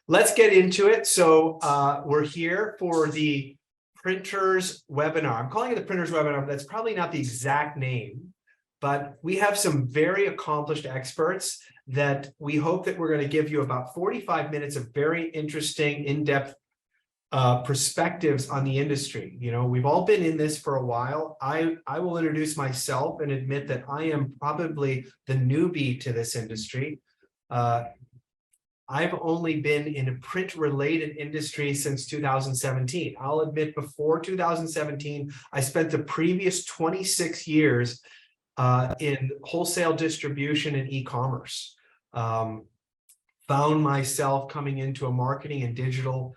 let's get into it. So we're here for the printers webinar. I'm calling it the printers webinar. That's probably not the exact name, but we have some very accomplished experts that we hope that we're going to give you about 45 minutes of very interesting, in-depth perspectives on the industry. You know, we've all been in this for a while. I will introduce myself and admit that I am probably the newbie to this industry. I've only been in a print-related industry since 2017. I'll admit before 2017, I spent the previous 26 years in wholesale distribution and e-commerce. Found myself coming into a marketing and digital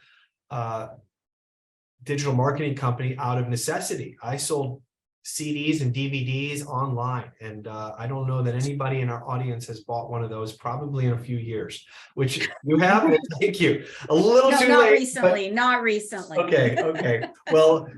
marketing company out of necessity. I sold CDs and DVDs online, and I don't know that anybody in our audience has bought one of those probably in a few years, which you have. Well, thank you. A little too not late. Recently, not recently. Okay. Well,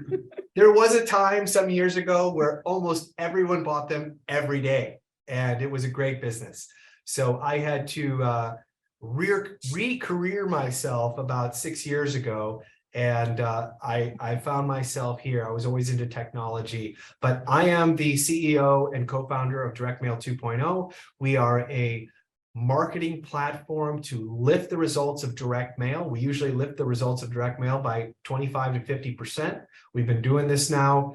there was a time some years ago where almost everyone bought them every day, and it was a great business. So I had to re-career myself about 6 years ago. And I found myself here. I was always into technology, but I am the CEO and co-founder of Direct Mail 2.0. We are a marketing platform to lift the results of direct mail. We usually lift the results of direct mail by 25 to 50%. We've been doing this now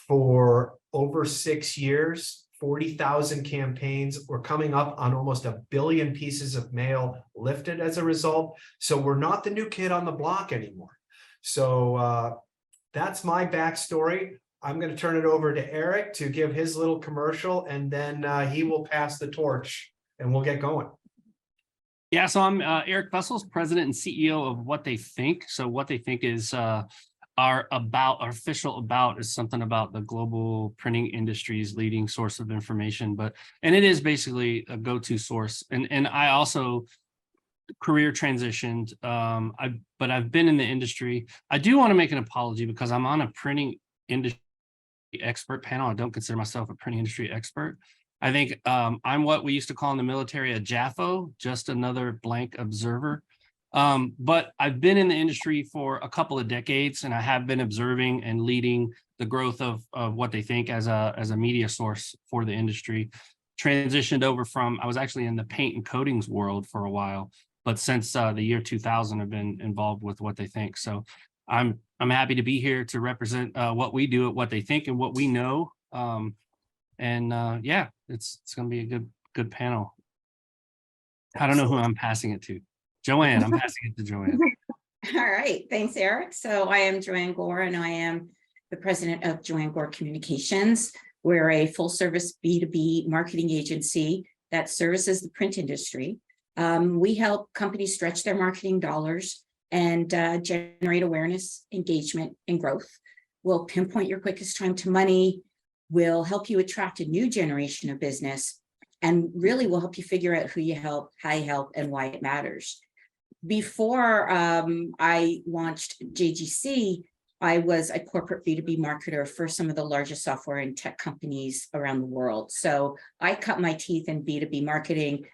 for over 6 years, 40,000 campaigns. We're coming up on almost 1 billion pieces of mail lifted as a result. So we're not the new kid on the block anymore. So that's my backstory. I'm going to turn it over to Eric to give his little commercial, and then he will pass the torch and we'll get going. Yeah, so I'm Eric Vessels, president and CEO of What They Think. So What They Think is our official about is something about the global printing industry's leading source of information, and it is basically a go-to source. And I also career transitioned, but I've been in the industry. I do want to make an apology because I'm on a printing industry expert panel. I don't consider myself a printing industry expert. I think I'm what we used to call in the military a JAFO, just another blank observer. But I've been in the industry for a couple of decades, and I have been observing and leading the growth of What They Think as a media source for the industry. Transitioned over from, I was actually in the paint and coatings world for a while, but since the year 2000, I've been involved with What They Think. So I'm happy to be here to represent what we do at What They Think and what we know. Yeah, it's going to be a good panel. I don't know who I'm passing it to. Joanne, I'm passing it to Joanne. All right, thanks, Eric. So I am Joanne Gore, and I am the president of Joanne Gore Communications. We're a full-service B2B marketing agency that services the print industry. We help companies stretch their marketing dollars and generate awareness, engagement, and growth. We'll pinpoint your quickest time to money. We'll help you attract a new generation of business, and really we'll help you figure out who you help, how you help, and why it matters. Before I launched JGC, I was a corporate B2B marketer for some of the largest software and tech companies around the world. So I cut my teeth in B2B marketing,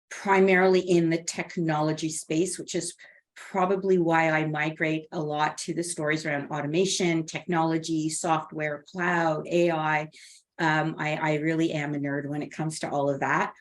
primarily in the technology space, which is probably why I migrate a lot to the stories around automation, technology, software, cloud, AI. I really am a nerd when it comes to all of that.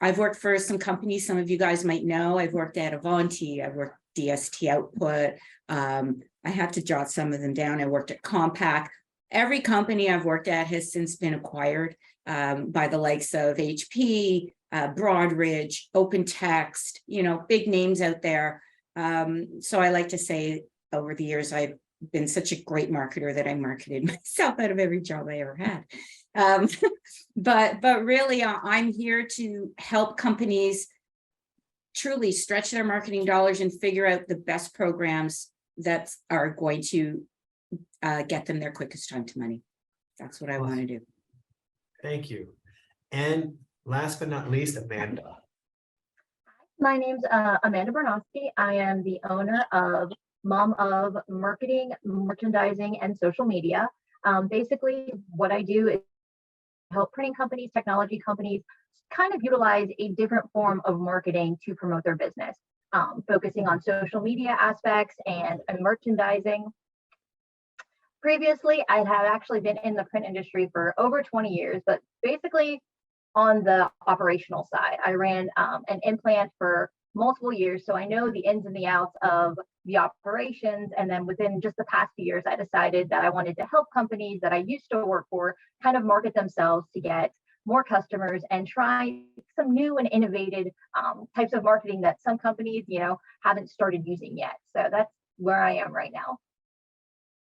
I've worked for some companies some of you guys might know. I've worked at Avanti, I've worked DST Output. I have to jot some of them down. I worked at Compaq. Every company I've worked at has since been acquired by the likes of HP, Broadridge, OpenText, big names out there. So I like to say over the years, I've been such a great marketer that I marketed myself out of every job I ever had. But really, I'm here to help companies truly stretch their marketing dollars and figure out the best programs that are going to get them their quickest time to money. That's what I want to do. Thank you. And last but not least, Amanda. My name's Amanda Bronowski. I am the owner of Mom of Marketing, Merchandising, and Social Media. Basically, what I do is help printing companies, technology companies kind of utilize a different form of marketing to promote their business. focusing on social media aspects and merchandising. Previously, I had actually been in the print industry for over 20 years, but basically on the operational side. I ran an implant for multiple years, so I know the ins and the outs of the operations. And then within just the past few years, I decided that I wanted to help companies that I used to work for kind of market themselves to get more customers and try some new and innovative types of marketing that some companies, haven't started using yet. So that's where I am right now.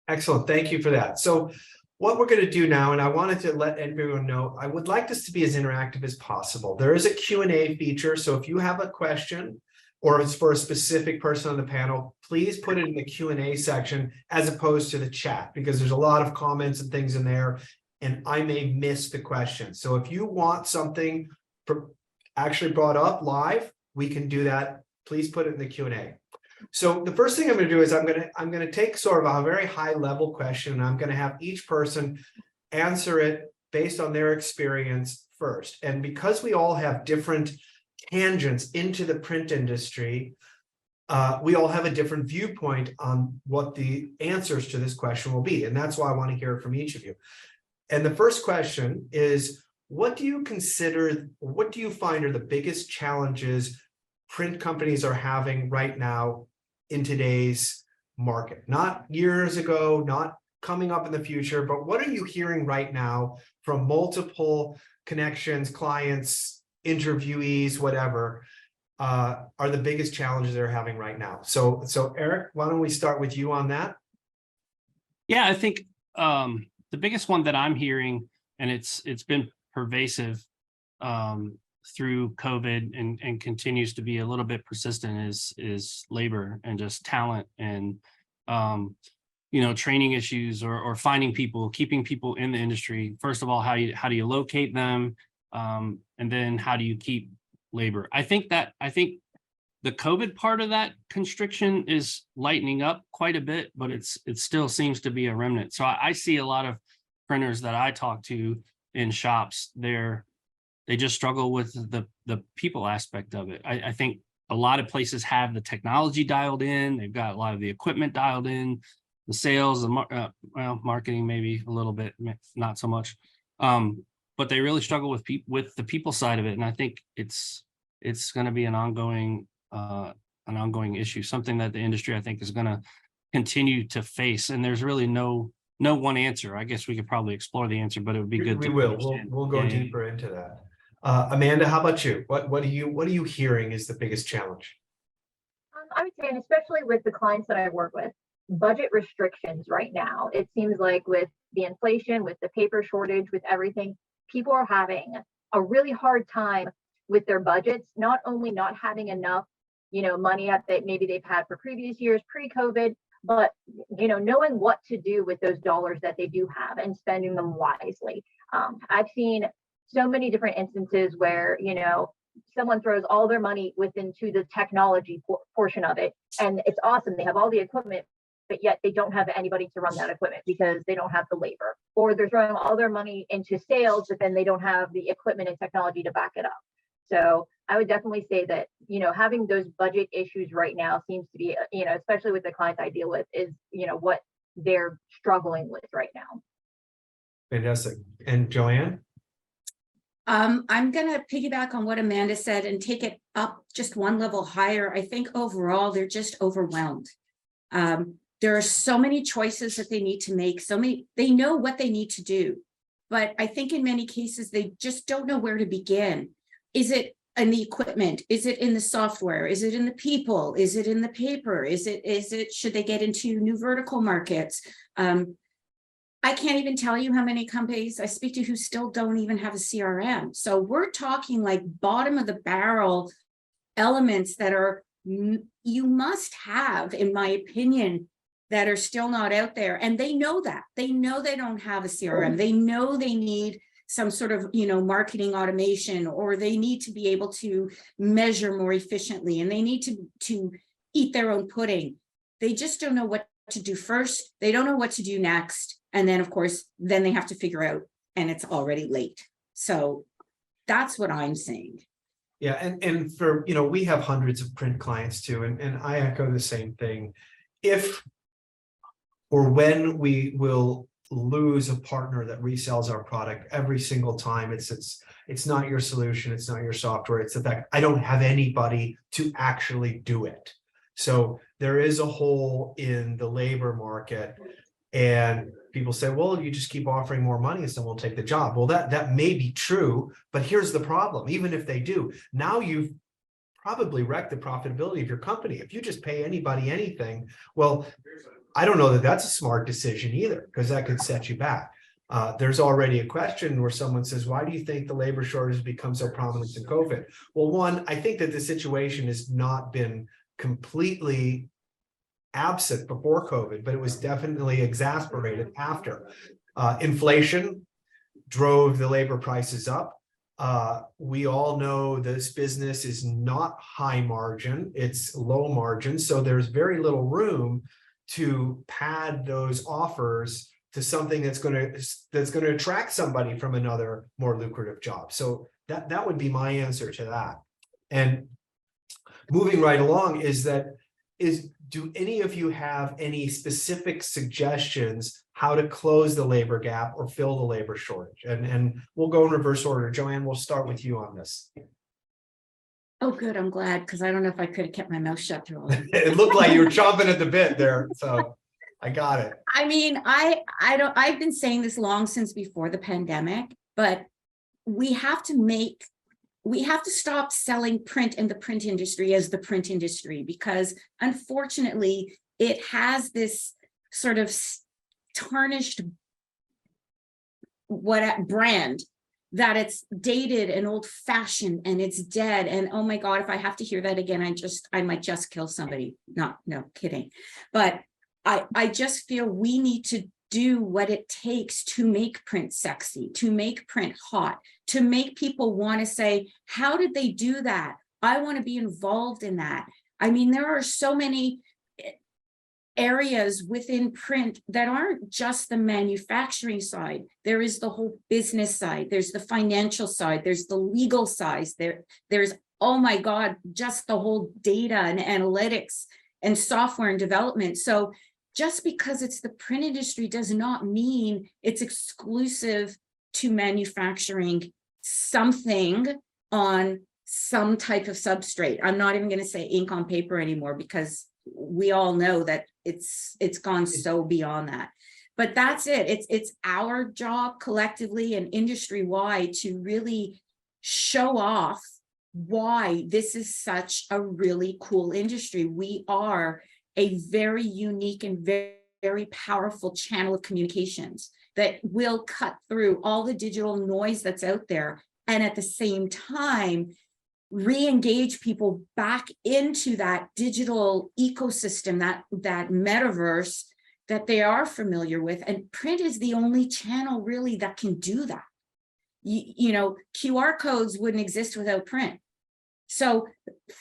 Excellent. Thank you for that. So what we're going to do now, and I wanted to let everyone know, I would like this to be as interactive as possible. There is a Q&A feature. So if you have a question or it's for a specific person on the panel, please put it in the Q&A section as opposed to the chat, because there's a lot of comments and things in there, and I may miss the question. So if you want something actually brought up live, we can do that. Please put it in the Q&A. So the first thing I'm going to do is I'm going to take sort of a very high level question, and I'm going to have each person answer it based on their experience first. And because we all have different tangents into the print industry, we all have a different viewpoint on what the answers to this question will be. And that's why I want to hear it from each of you. And the first question is, what do you find are the biggest challenges print companies are having right now in today's market? Not years ago, not coming up in the future, but what are you hearing right now from multiple connections, clients, interviewees, whatever, are the biggest challenges they're having right now? So Eric, why don't we start with you on that? Yeah, I think the biggest one that I'm hearing, and it's been pervasive through COVID and continues to be a little bit persistent, is labor and just talent and training issues or finding people, keeping people in the industry. First of all, how do you locate them, and then how do you keep labor? I think the COVID part of that constriction is lightening up quite a bit, but it still seems to be a remnant. So I see a lot of printers that I talk to in shops, they just struggle with the people aspect of it. I think a lot of places have the technology dialed in. They've got a lot of the equipment dialed in, the sales, marketing, maybe a little bit, not so much. But they really struggle with the people side of it. And I think it's going to be an ongoing issue, something that the industry, I think, is going to continue to face. And there's really no one answer. I guess we could probably explore the answer, but it would be good. We'll go deeper into that. Amanda, how about you? What are you hearing is the biggest challenge? I would say, and especially with the clients that I work with, budget restrictions right now. It seems like with the inflation, with the paper shortage, with everything, people are having a really hard time with their budgets, not only not having enough, money that maybe they've had for previous years, pre-COVID, but, knowing what to do with those dollars that they do have and spending them wisely. I've seen so many different instances where, someone throws all their money into the technology portion of it, and it's awesome. They have all the equipment, but yet they don't have anybody to run that equipment because they don't have the labor. Or they're throwing all their money into sales, but then they don't have the equipment and technology to back it up. So I would definitely say that, having those budget issues right now seems to be, especially with the clients I deal with, is, what they're struggling with right now. Fantastic. And Joanne? I'm going to piggyback on what Amanda said and take it up just one level higher. I think overall, they're just overwhelmed. There are so many choices that they need to make. They know what they need to do, but I think in many cases, they just don't know where to begin. Is it in the equipment? Is it in the software? Is it in the people? Is it in the paper? Should they get into new vertical markets? I can't even tell you how many companies I speak to who still don't even have a CRM. So we're talking like bottom of the barrel elements that you must have, in my opinion, that are still not out there. And they know that. They know they don't have a CRM. They know they need some sort of, marketing automation, or they need to be able to measure more efficiently, and they need to eat their own pudding. They just don't know what to do first. They don't know what to do next. And then, of course, then they have to figure out, and it's already late. So that's what I'm saying. Yeah, and for, we have hundreds of print clients too, and I echo the same thing. If or when we will lose a partner that resells our product every single time, it's not your solution, it's not your software, it's the fact I don't have anybody to actually do it. So there is a hole in the labor market, and people say, well, you just keep offering more money and someone will take the job. Well, that may be true, but here's the problem. Even if they do, now you've probably wrecked the profitability of your company. If you just pay anybody anything, well, I don't know that that's a smart decision either, because that could set you back. There's already a question where someone says, why do you think the labor shortage has become so prominent in COVID? Well, one, I think that the situation has not been completely absent before COVID, but it was definitely exacerbated after. Inflation drove the labor prices up. We all know this business is not high margin, it's low margin. So there's very little room to pad those offers to something that's going to attract somebody from another more lucrative job. So that would be my answer to that. And moving right along do any of you have any specific suggestions how to close the labor gap or fill the labor shortage? And we'll go in reverse order. Joanne, we'll start with you on this. Oh, good. I'm glad, because I don't know if I could have kept my mouth shut through all that. It looked like you were chomping at the bit there, so I got it. I mean, I've been saying this long since before the pandemic, but we have to stop selling print in the print industry as the print industry, because unfortunately it has this sort of tarnished brand, that it's dated and old fashioned and it's dead. And oh my God, if I have to hear that again, I might just kill somebody. No kidding. But I just feel we need to do what it takes to make print sexy, to make print hot, to make people want to say, how did they do that? I want to be involved in that. I mean, there are so many areas within print that aren't just the manufacturing side. There is the whole business side. There's the financial side. There's the legal side. There's, oh my God, just the whole data and analytics and software and development. So just because it's the print industry does not mean it's exclusive to manufacturing something on some type of substrate. I'm not even going to say ink on paper anymore, because we all know that it's gone so beyond that. But that's it. It's our job collectively and industry-wide to really show off why this is such a really cool industry. We are a very unique and very, very powerful channel of communications that will cut through all the digital noise that's out there, and at the same time re-engage people back into that digital ecosystem, that metaverse that they are familiar with. And print is the only channel really that can do that. You know, QR codes wouldn't exist without print. So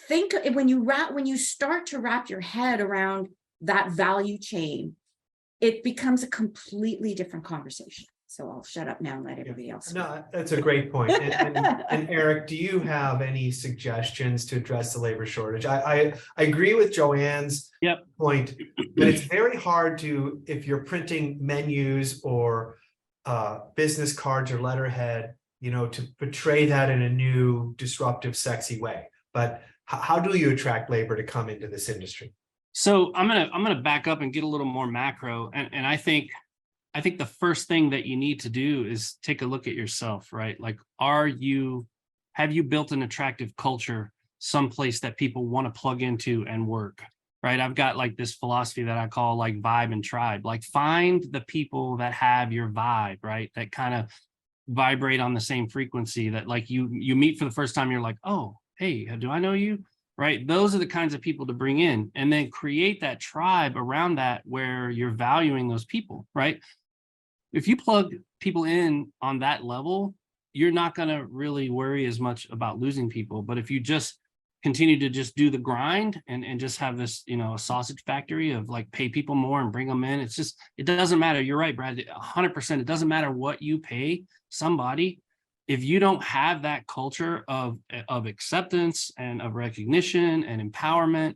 think when you start to wrap your head around that value chain, it becomes a completely different conversation. So I'll shut up now and let everybody else. No, that's a great point. And Eric, do you have any suggestions to address the labor shortage? I agree with Joanne's point, but it's very hard to, if you're printing menus or business cards or letterhead, to portray that in a new, disruptive, sexy way. But how do you attract labor to come into this industry? So I'm gonna back up and get a little more macro, and I think the first thing that you need to do is take a look at yourself, right? Like, have you built an attractive culture someplace that people want to plug into and work, right? I've got like this philosophy that I call like vibe and tribe. Like, find the people that have your vibe, right? That kind of vibrate on the same frequency, that like you meet for the first time, you're like, oh, hey, do I know you? Right? Those are the kinds of people to bring in, and then create that tribe around that where you're valuing those people, right? If you plug people in on that level, you're not going to really worry as much about losing people. But if you just continue to just do the grind and just have this, a sausage factory of like pay people more and bring them in, it doesn't matter. You're right, Brad, 100%. It doesn't matter what you pay somebody. if you don't have that culture of acceptance and of recognition and empowerment,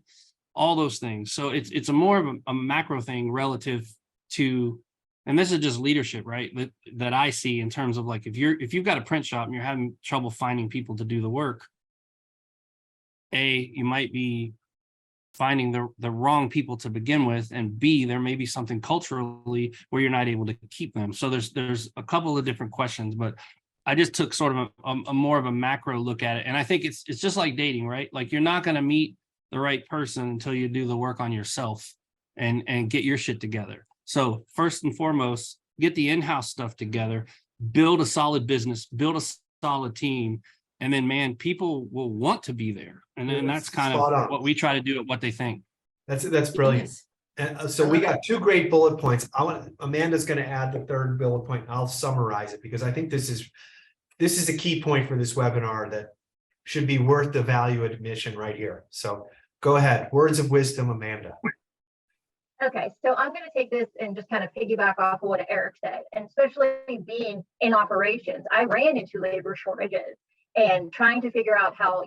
all those things. So it's a more of a macro thing relative to, and this is just leadership, right? That I see in terms of like, if you've got a print shop and you're having trouble finding people to do the work, you might be finding the wrong people to begin with, and B, there may be something culturally where you're not able to keep them. So there's a couple of different questions, but I just took sort of a more of a macro look at it. And I think it's just like dating, right? Like you're not going to meet the right person until you do the work on yourself and get your shit together. So first and foremost, get the in-house stuff together, build a solid business, build a solid team. And then, man, people will want to be there. And then that's kind of what we try to do at What They Think. That's brilliant. Yes. And so we got 2 great bullet points. Amanda's going to add the 3rd bullet point. I'll summarize it because I think this is a key point for this webinar that should be worth the value admission right here. So go ahead. Words of wisdom, Amanda. Okay, so I'm going to take this and just kind of piggyback off of what Eric said, and especially being in operations, I ran into labor shortages and trying to figure out how,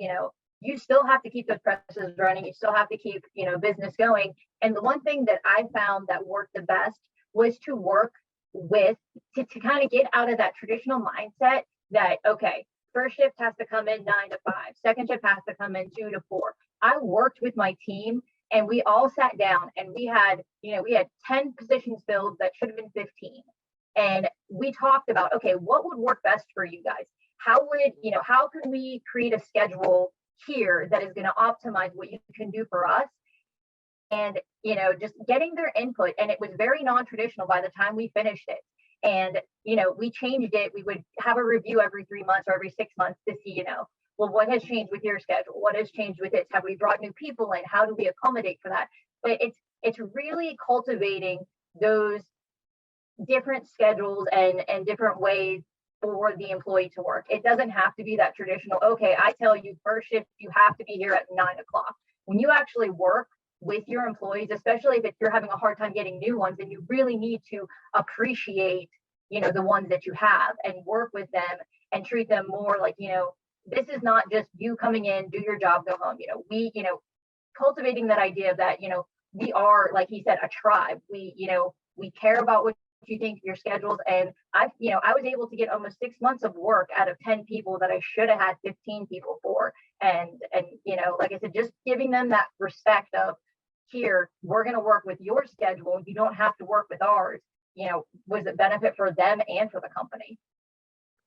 you still have to keep those presses running, you still have to keep, business going. And the one thing that I found that worked the best was to work to kind of get out of that traditional mindset that, okay, first shift has to come in 9 to 5, second shift has to come in 2 to 4. I worked with my team and we all sat down and we had 10 positions filled that should have been 15. And we talked about, okay, what would work best for you guys? How can we create a schedule here that is going to optimize what you can do for us? And, just getting their input. And it was very non-traditional by the time we finished it. And, we changed it. We would have a review every 3 months or every 6 months to see, well, what has changed with your schedule? What has changed with it? Have we brought new people in? How do we accommodate for that? But it's really cultivating those different schedules and different ways for the employee to work. It doesn't have to be that traditional, okay, I tell you first shift, you have to be here at 9 o'clock. When you actually work with your employees, especially if you're having a hard time getting new ones, then you really need to appreciate, the ones that you have and work with them and treat them more like, this is not just you coming in, do your job, go home. Cultivating that idea that, we are, like he said, a tribe. We care about what you think your schedules. And I was able to get almost 6 months of work out of 10 people that I should have had 15 people for. And like I said, just giving them that respect of, here, we're going to work with your schedule. You don't have to work with ours. Was it benefit for them and for the company?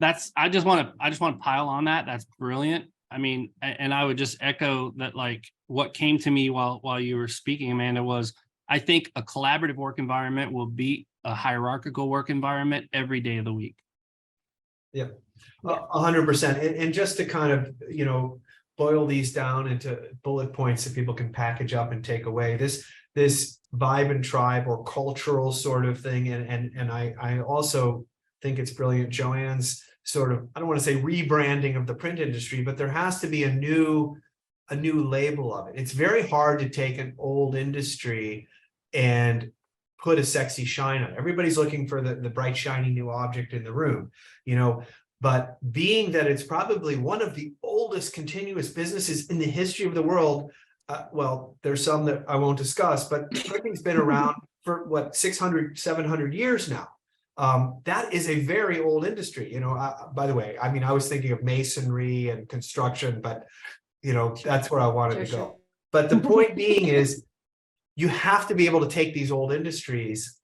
I just want to pile on that. That's brilliant. I mean, and I would just echo that, like what came to me while you were speaking, Amanda, was I think a collaborative work environment will beat a hierarchical work environment every day of the week. Yeah, 100%. And just to kind of, boil these down into bullet points that people can package up and take away, this vibe and tribe or cultural sort of thing. And I also think it's brilliant, Joanne's sort of, I don't want to say rebranding of the print industry, but there has to be a new label of it. It's very hard to take an old industry and put a sexy shine on it. Everybody's looking for the bright, shiny new object in the room, but being that it's probably one of the oldest continuous businesses in the history of the world, well, there's some that I won't discuss, but printing's been around for 600, 700 years now. That is a very old industry, by the way. I mean, I was thinking of masonry and construction, but that's where I wanted to go. But the point being is, you have to be able to take these old industries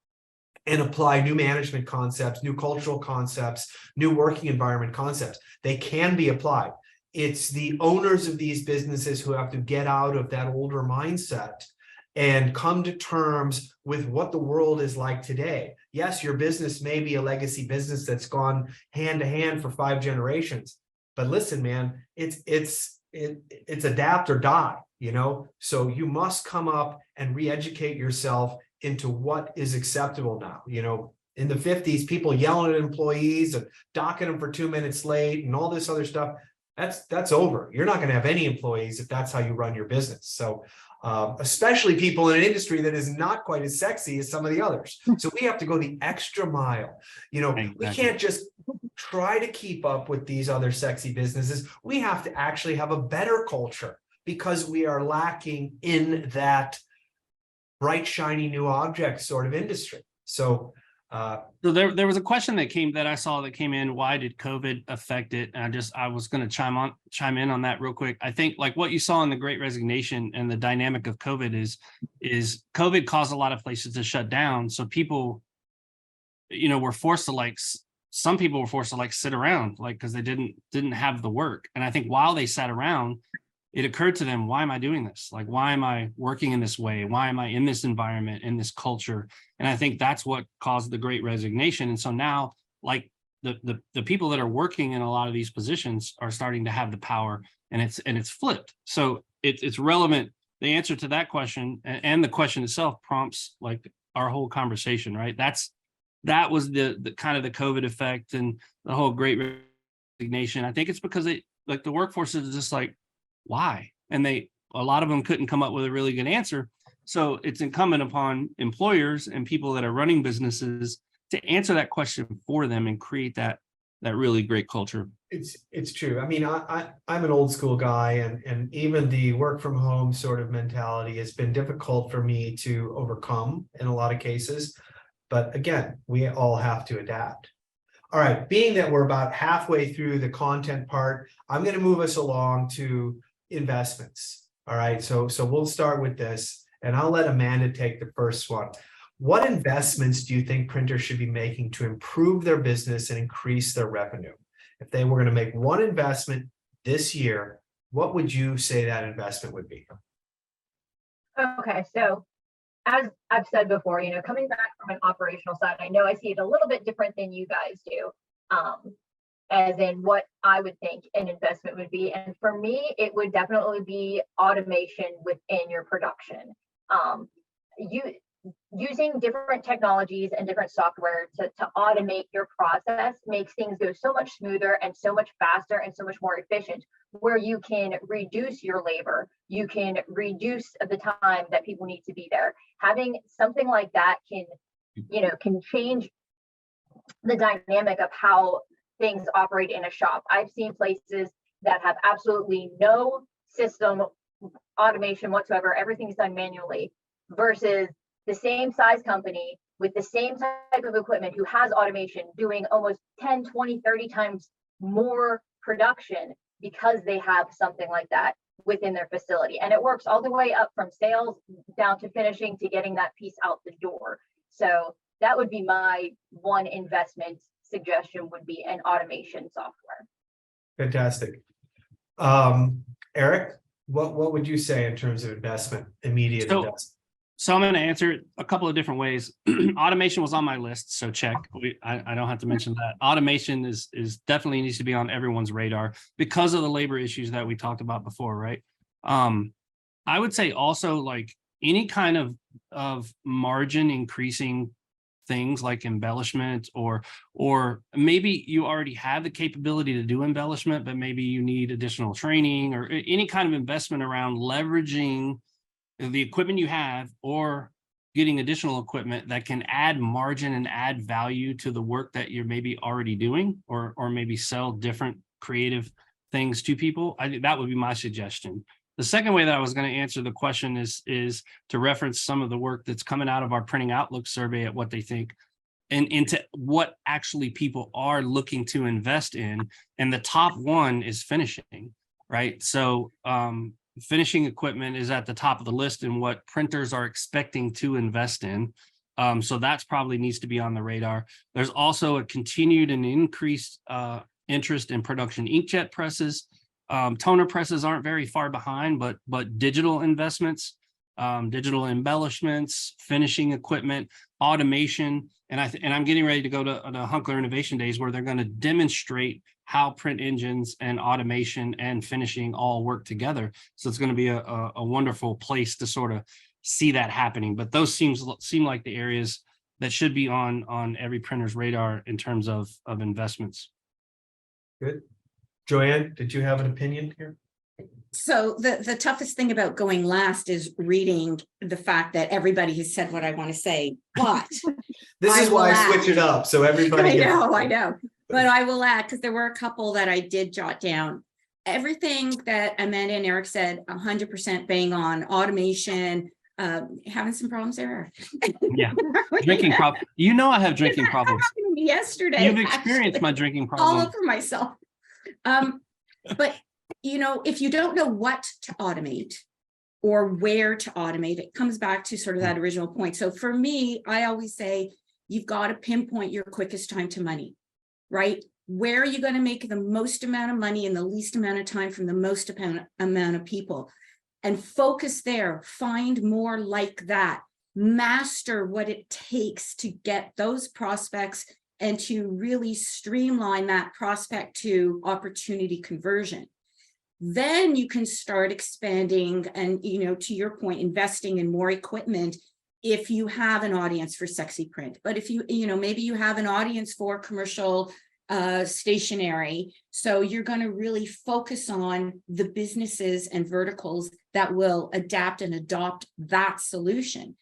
and apply new management concepts, new cultural concepts, new working environment concepts. They can be applied. It's the owners of these businesses who have to get out of that older mindset and come to terms with what the world is like today. Yes, your business may be a legacy business that's gone hand to hand for 5 generations, but listen, man, it's adapt or die, so you must come up and re-educate yourself into what is acceptable now. In the 50s, people yelling at employees and docking them for 2 minutes late and all this other stuff, that's over. You're not going to have any employees if that's how you run your business. So especially people in an industry that is not quite as sexy as some of the others. So we have to go the extra mile. You know, we Exactly. can't just try to keep up with these other sexy businesses. We have to actually have a better culture because we are lacking in that bright, shiny new object sort of industry. So So there was a question that I saw that came in. Why did COVID affect it? And I was going to chime in on that real quick. I think like what you saw in the Great Resignation and the dynamic of COVID is COVID caused a lot of places to shut down. So people, you know, were forced to some people were forced to sit around because they didn't have the work. And I think while they sat around, it occurred to them, why am I doing this? Like, why am I working in this way? Why am I in this environment, in this culture? And I think that's what caused the Great Resignation. And so now, like the people that are working in a lot of these positions are starting to have the power, and it's flipped. So it's relevant. The answer to that question and the question itself prompts like our whole conversation, right? That was the kind of the COVID effect and the whole Great Resignation. I think it's because the workforce is just like, why? And a lot of them couldn't come up with a really good answer. So it's incumbent upon employers and people that are running businesses to answer that question for them and create that really great culture. it's true. I mean, I'm an old school guy, and even the work from home sort of mentality has been difficult for me to overcome in a lot of cases. But again, we all have to adapt. All right, being that we're about halfway through the content part, I'm going to move us along to investments. All right, so we'll start with this, and I'll let Amanda take the first one. What investments do you think printers should be making to improve their business and increase their revenue? If they were going to make one investment this year, what would you say that investment would be? Okay, so as I've said before, you know, coming back from an operational side, I know I see it a little bit different than you guys do, as in what I would think an investment would be. And for me, it would definitely be automation within your production. Using different technologies and different software to automate your process makes things go so much smoother and so much faster and so much more efficient, where you can reduce your labor, you can reduce the time that people need to be there. Having something like that can change the dynamic of how things operate in a shop. I've seen places that have absolutely no system automation whatsoever. Everything's done manually, versus the same size company with the same type of equipment who has automation doing almost 10, 20, 30 times more production because they have something like that within their facility. And it works all the way up from sales down to finishing to getting that piece out the door. So that would be my one investment suggestion, would be an automation software. Fantastic. Eric, what would you say in terms of investment, immediate investment? So I'm going to answer it a couple of different ways. Automation was on my list, so check. I don't have to mention that. Automation is definitely needs to be on everyone's radar because of the labor issues that we talked about before, right? I would say also like any kind of margin increasing things like embellishment, or maybe you already have the capability to do embellishment, but maybe you need additional training or any kind of investment around leveraging the equipment you have or getting additional equipment that can add margin and add value to the work that you're maybe already doing, or maybe sell different creative things to people. I think that would be my suggestion. The second way that I was going to answer the question is to reference some of the work that's coming out of our printing outlook survey at What They Think, and into what actually people are looking to invest in. And the top one is finishing, right? So finishing equipment is at the top of the list in what printers are expecting to invest in. So that's probably needs to be on the radar. There's also a continued and increased interest in production inkjet presses. Toner presses aren't very far behind, but digital investments, digital embellishments, finishing equipment, automation, and I'm getting ready to go to the Kugler Innovation Days, where they're going to demonstrate how print engines and automation and finishing all work together. So it's going to be a wonderful place to sort of see that happening. But those seem like the areas that should be on every printer's radar in terms of investments. Good. Joanne, did you have an opinion here? So the toughest thing about going last is reading the fact that everybody has said what I want to say, but This is why I switch it up, so everybody I gets. know. But I will add, because there were a couple that I did jot down. Everything that Amanda and Eric said, 100% bang on. Automation, having some problems there. Yeah. Drinking problem. You know, I have drinking problems. Yesterday. You've experienced my drinking All problem. over myself. But you know, if you don't know what to automate or where to automate, it comes back to sort of that original point. So for me, I always say, you've got to pinpoint your quickest time to money, right? Where are you going to make the most amount of money in the least amount of time from the most amount of people? And focus there, find more like that, master what it takes to get those prospects and to really streamline that prospect to opportunity conversion. Then you can start expanding and, you know, to your point, investing in more equipment if you have an audience for sexy print. But if you know, maybe you have an audience for commercial stationery. So you're going to really focus on the businesses and verticals that will adapt and adopt that solution.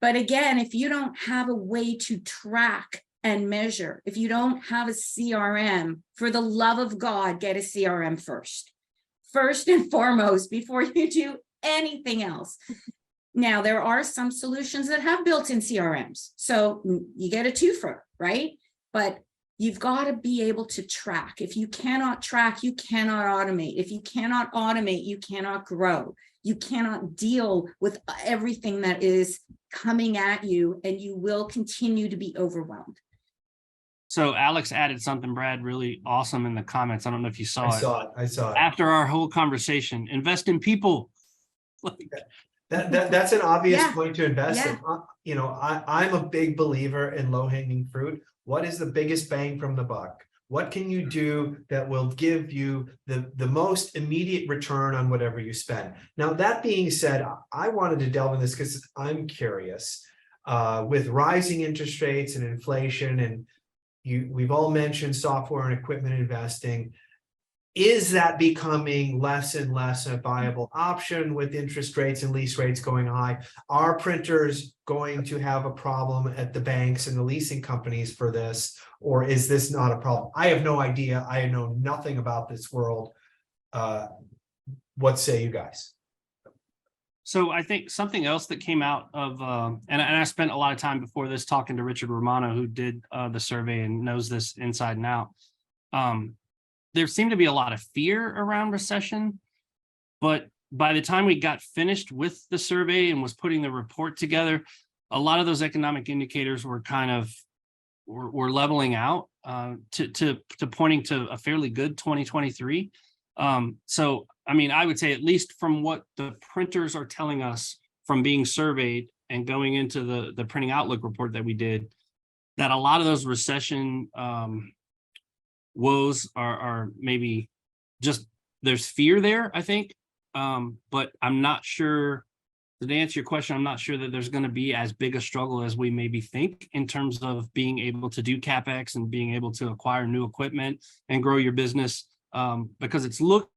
But again, if you don't have a way to track and measure, if you don't have a CRM, for the love of God, get a CRM first and foremost, before you do anything else. Now, there are some solutions that have built-in CRMs. So you get a twofer, right? But you've got to be able to track. If you cannot track, you cannot automate. If you cannot automate, you cannot grow. You cannot deal with everything that is coming at you, and you will continue to be overwhelmed. So Alex added something, Brad, really awesome in the comments. I don't know if you saw it. I saw it. After our whole conversation, invest in people. That's an obvious Yeah. point to invest in. Yeah. You know, I'm a big believer in low-hanging fruit. What is the biggest bang from the buck? What can you do that will give you the most immediate return on whatever you spend? Now, that being said, I wanted to delve in this because I'm curious. With rising interest rates and inflation, and we've all mentioned software and equipment investing. Is that becoming less and less a viable option with interest rates and lease rates going high? Are printers going to have a problem at the banks and the leasing companies for this? Or is this not a problem? I have no idea. I know nothing about this world. What say you guys? So I think something else that came out of, and I spent a lot of time before this talking to Richard Romano, who did the survey and knows this inside and out. There seemed to be a lot of fear around recession, but by the time we got finished with the survey and was putting the report together, a lot of those economic indicators were kind of were leveling out to pointing to a fairly good 2023. So, I mean, I would say, at least from what the printers are telling us from being surveyed and going into the printing outlook report that we did, that a lot of those recession woes are maybe just, there's fear there, I think. But I'm not sure, to answer your question, I'm not sure that there's going to be as big a struggle as we maybe think in terms of being able to do CapEx and being able to acquire new equipment and grow your business, because it's looking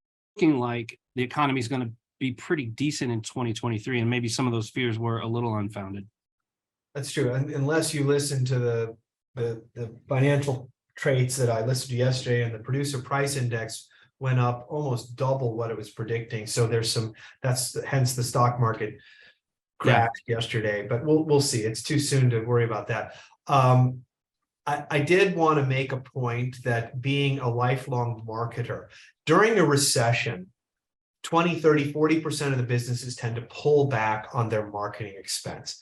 like the economy is going to be pretty decent in 2023, and maybe some of those fears were a little unfounded. That's true, unless you listen to the financial traits that I listened to yesterday, and the producer price index went up almost double what it was predicting. So there's hence the stock market crashed yesterday, but we'll see. It's too soon to worry about that. I did want to make a point that, being a lifelong marketer, during a recession, 20, 30, 40% of the businesses tend to pull back on their marketing expense.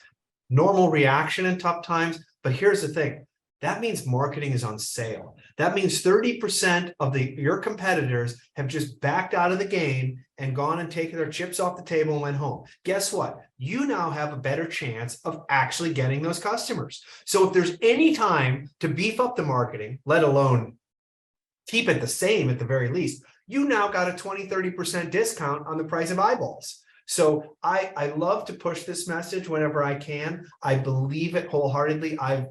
Normal reaction in tough times, but here's the thing. That means marketing is on sale. That means 30% of your competitors have just backed out of the game and gone and taken their chips off the table and went home. Guess what? You now have a better chance of actually getting those customers. So if there's any time to beef up the marketing, let alone keep it the same at the very least, you now got a 20, 30% discount on the price of eyeballs. So I love to push this message whenever I can. I believe it wholeheartedly. I've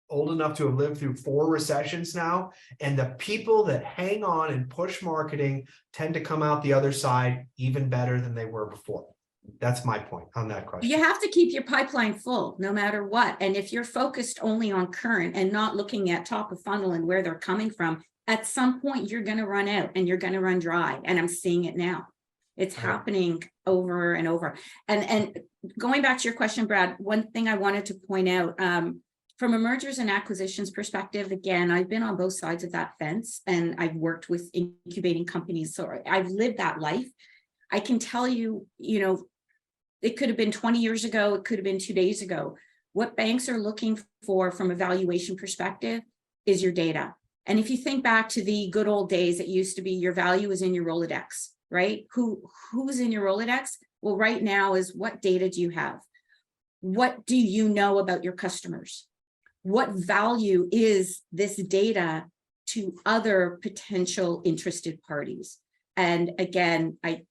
old enough to have lived through 4 recessions now, and the people that hang on and push marketing tend to come out the other side even better than they were before. That's my point on that question. You have to keep your pipeline full no matter what. And if you're focused only on current and not looking at top of funnel and where they're coming from, at some point you're going to run out and you're going to run dry. And I'm seeing it now. It's happening over and over. And going back to your question, Brad, one thing I wanted to point out, from a mergers and acquisitions perspective, again, I've been on both sides of that fence and I've worked with incubating companies. So I've lived that life. I can tell you, you know, it could have been 20 years ago. It could have been 2 days ago. What banks are looking for from a valuation perspective is your data. And if you think back to the good old days, it used to be your value is in your Rolodex, right? Who's in your Rolodex? Well, right now is what data do you have? What do you know about your customers? What value is this data to other potential interested parties? And again, it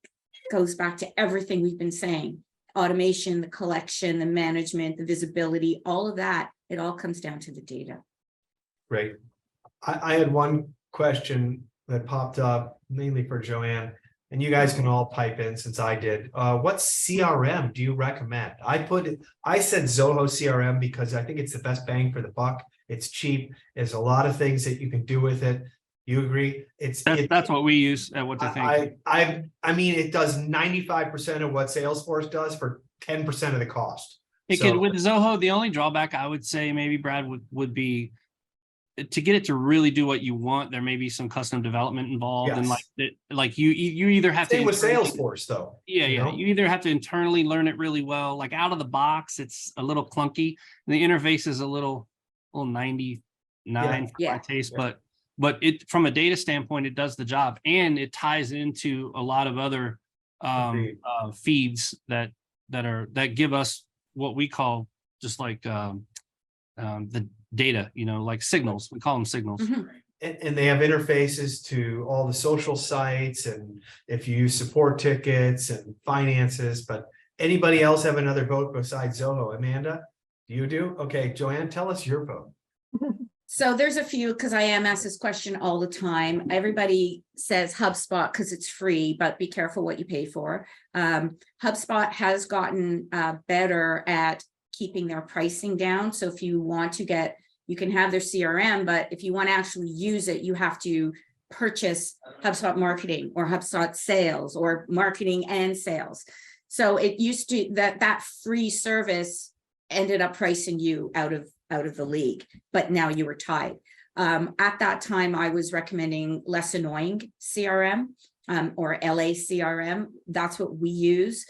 goes back to everything we've been saying. Automation, the collection, the management, the visibility, all of that, it all comes down to the data. Great. I had one question that popped up mainly for Joanne, and you guys can all pipe in since I did. What CRM do you recommend? I said Zoho CRM because I think it's the best bang for the buck. It's cheap. There's a lot of things that you can do with it. You agree? That's what we use at What They Think. I mean, it does 95% of what Salesforce does for 10% of the cost. It could, with Zoho, the only drawback I would say maybe, Brad, would be to get it to really do what you want. There may be some custom development involved, and like you either have to. Same with Salesforce, though. Yeah. You either have to internally learn it really well, like out of the box, it's a little clunky. The interface is a little 99 for my taste, but it, from a data standpoint, it does the job, and it ties into a lot of other feeds that give us what we call just like the data, like signals. We call them signals. Mm-hmm. And they have interfaces to all the social sites, and if you use support tickets and finances. But anybody else have another vote besides Zoho? Amanda, you do? Okay, Joanne, tell us your vote. So there's a few, because I am asked this question all the time. Everybody says HubSpot because it's free, but be careful what you pay for. HubSpot has gotten better at keeping their pricing down. So if you want to you can have their CRM, but if you want to actually use it, you have to purchase HubSpot marketing or HubSpot sales or marketing and sales. So it used to that free service ended up pricing you out of the league, but now you were tied. At that time, I was recommending Less Annoying CRM or LA CRM. That's what we use.